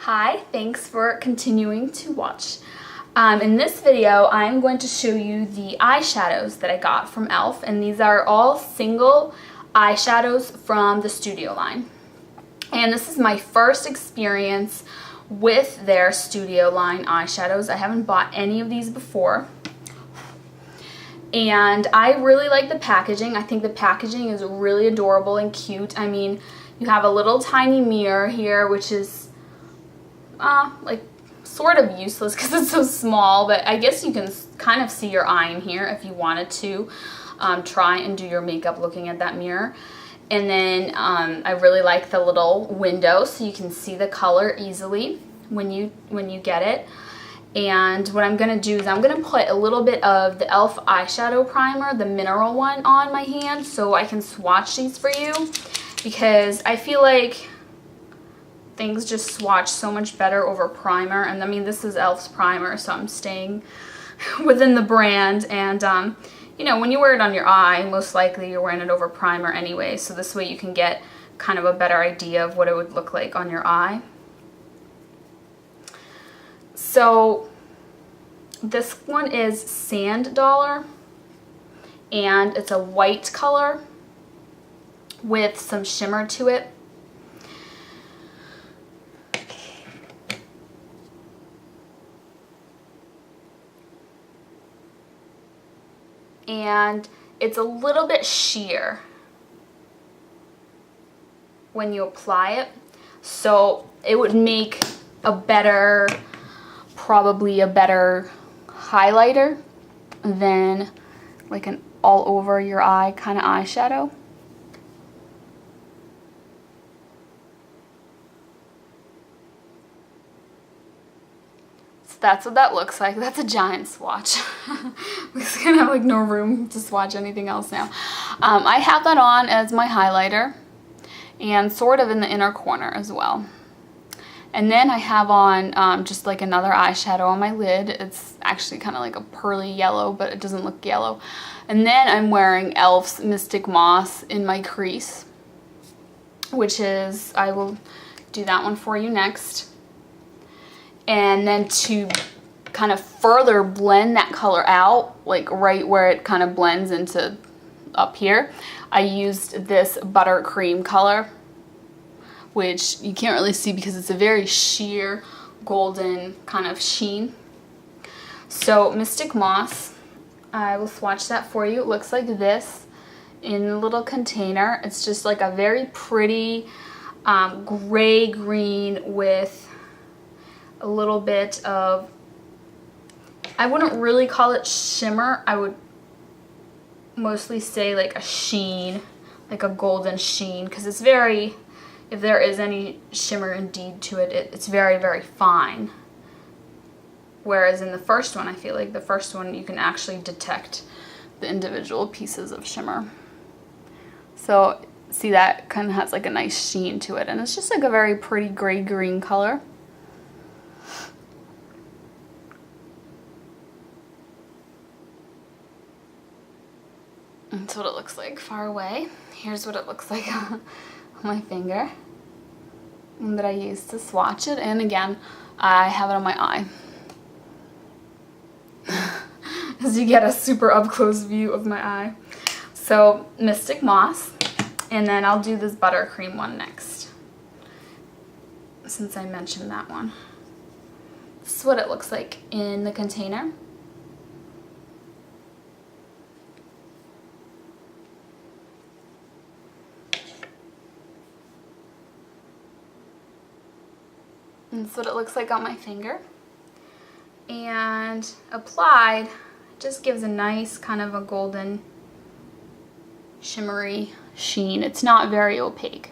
Hi, thanks for continuing to watch. In this video, I'm going to show you the eyeshadows that I got from e.l.f. and these are all single eyeshadows from the Studio line. And this is my first experience with their Studio line eyeshadows. I haven't bought any of these before. And I really like the packaging. I think the packaging is really adorable and cute. I mean, you have a little tiny mirror here, which is like sort of useless because it's so small, but I guess you can kind of see your eye in here if you wanted to try and do your makeup looking at that mirror. And then I really like the little window so you can see the color easily when you get it. And what I'm going to do is I'm going to put a little bit of the e.l.f. eyeshadow primer, the mineral one, on my hand so I can swatch these for you, because I feel like things just swatch so much better over primer. And I mean, this is e.l.f.'s primer, so I'm staying within the brand. And you know, when you wear it on your eye, most likely you're wearing it over primer anyway, so this way you can get kind of a better idea of what it would look like on your eye. So this one is Sand Dollar, and it's a white color with some shimmer to it. And it's a little bit sheer when you apply it, so it would make a better, probably a better highlighter than like an all over your eye kind of eyeshadow. That's what that looks like. That's a giant swatch. We're just gonna have like no room to swatch anything else now. I have that on as my highlighter and sort of in the inner corner as well. And then I have on just like another eyeshadow on my lid. It's actually kind of like a pearly yellow, but it doesn't look yellow. And then I'm wearing e.l.f.'s Mystic Moss in my crease, which is, I will do that one for you next. And then to kind of further blend that color out, like right where it kind of blends into up here, I used this Buttercream color, which you can't really see because it's a very sheer golden kind of sheen. So Mystic Moss, I will swatch that for you. It looks like this in a little container. It's just like a very pretty gray green with a little bit of, I wouldn't really call it shimmer, I would mostly say like a sheen, like a golden sheen, because it's very, if there is any shimmer indeed to it, it's very, very fine. Whereas in the first one, I feel like the first one you can actually detect the individual pieces of shimmer. So see, that kind of has like a nice sheen to it, and it's just like a very pretty gray green color. That's what it looks like far away. Here's what it looks like on my finger that I used to swatch it. And again, I have it on my eye. As you get a super up close view of my eye. So Mystic Moss, and then I'll do this Buttercream one next, since I mentioned that one. This is what it looks like in the container. That's what it looks like on my finger. And applied, it just gives a nice kind of a golden shimmery sheen. It's not very opaque.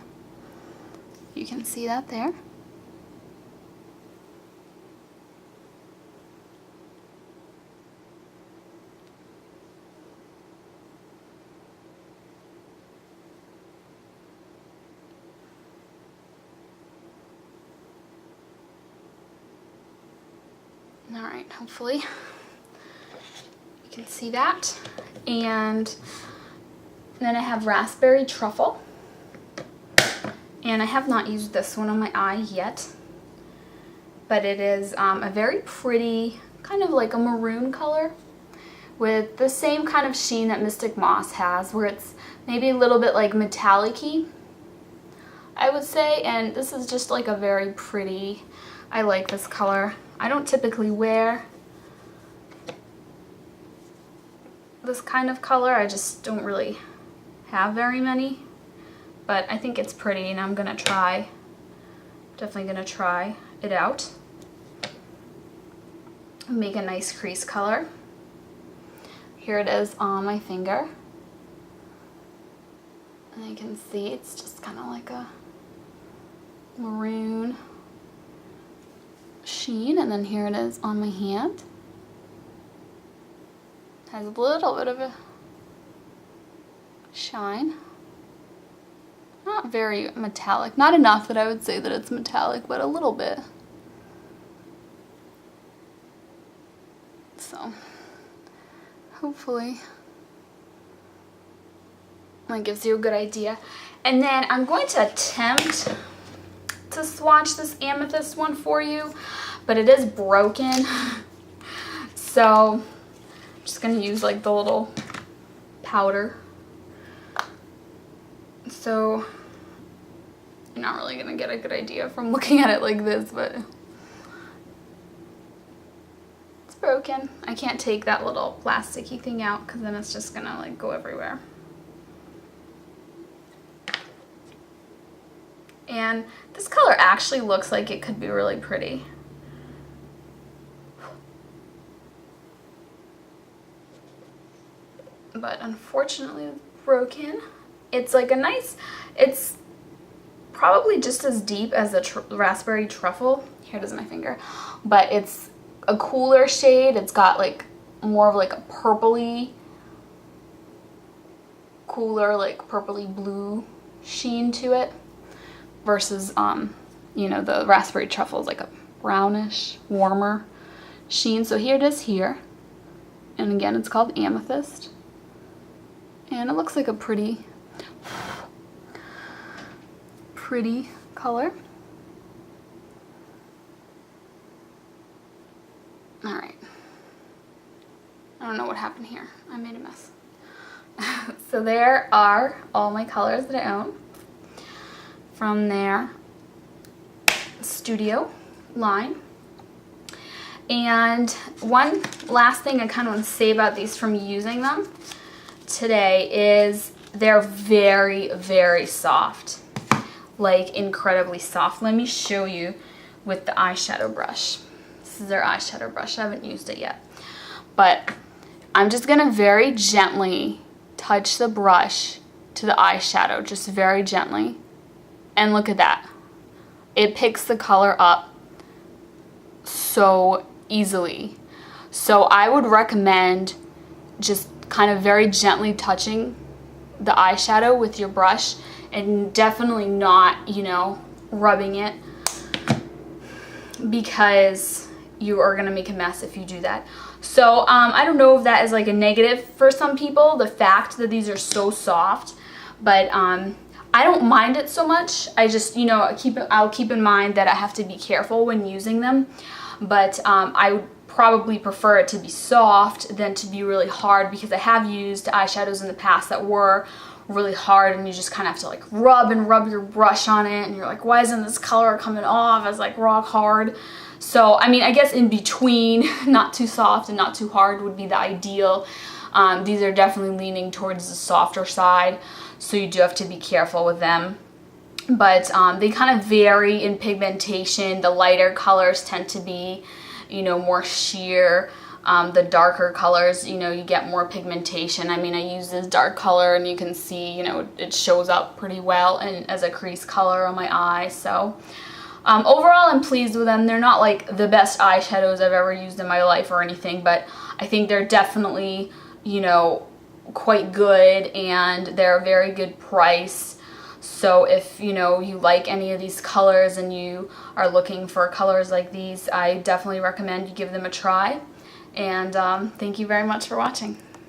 You can see that there. Alright, hopefully you can see that. And then I have Raspberry Truffle. And I have not used this one on my eye yet. but it is a very pretty, kind of like a maroon color with the same kind of sheen that Mystic Moss has, where it's maybe a little bit like metallic-y, I would say, and this is just like a very pretty, I like this color. I don't typically wear this kind of color, I just don't really have very many, but I think it's pretty and I'm gonna try, definitely gonna try it out. Make a nice crease color. Here it is on my finger. And you can see it's just kind of like a maroon sheen, and then here it is on my hand. Has a little bit of a shine. Not very metallic. Not enough that I would say that it's metallic, but a little bit. So, hopefully that gives you a good idea. And then I'm going to attempt to swatch this Amethyst one for you, but it is broken. So I'm just going to use like the little powder. So you're not really going to get a good idea from looking at it like this, but it's broken. I can't take that little plasticky thing out because then it's just going to like go everywhere. And this color actually looks like it could be really pretty. But unfortunately it's broken. It's like a nice, it's probably just as deep as the Raspberry Truffle. Here it is on my finger. But it's a cooler shade. It's got like more of like a purpley, cooler, like purpley blue sheen to it. Versus, you know, the Raspberry Truffle is like a brownish, warmer sheen. So here it is here. And again, it's called Amethyst. And it looks like a pretty color. All right. I don't know what happened here. I made a mess. So there are all my colors that I own from their studio line. And one last thing I kind of want to say about these from using them today is they're very, very soft, like incredibly soft. Let me show you with the eyeshadow brush. This is their eyeshadow brush. I haven't used it yet, but I'm just gonna very gently touch the brush to the eyeshadow, just very gently. And look at that. It picks the color up so easily. So I would recommend just kind of very gently touching the eyeshadow with your brush and definitely not, you know, rubbing it, because you are gonna make a mess if you do that. So I don't know if that is like a negative for some people, the fact that these are so soft, but I don't mind it so much. I just, you know, I'll keep in mind that I have to be careful when using them. But I would probably prefer it to be soft than to be really hard, because I have used eyeshadows in the past that were really hard and you just kind of have to like rub your brush on it and you're like, why isn't this color coming off? It's like rock hard. So, I mean, I guess in between, not too soft and not too hard would be the ideal. These are definitely leaning towards the softer side, so you do have to be careful with them. But they kind of vary in pigmentation. The lighter colors tend to be, you know, more sheer. The darker colors, you know, you get more pigmentation. I mean, I use this dark color and you can see, you know, it shows up pretty well and as a crease color on my eye. So overall, I'm pleased with them. They're not like the best eyeshadows I've ever used in my life or anything, but I think they're definitely, you know, quite good, and they're a very good price. So if, you know, you like any of these colors and you are looking for colors like these, I definitely recommend you give them a try. And thank you very much for watching.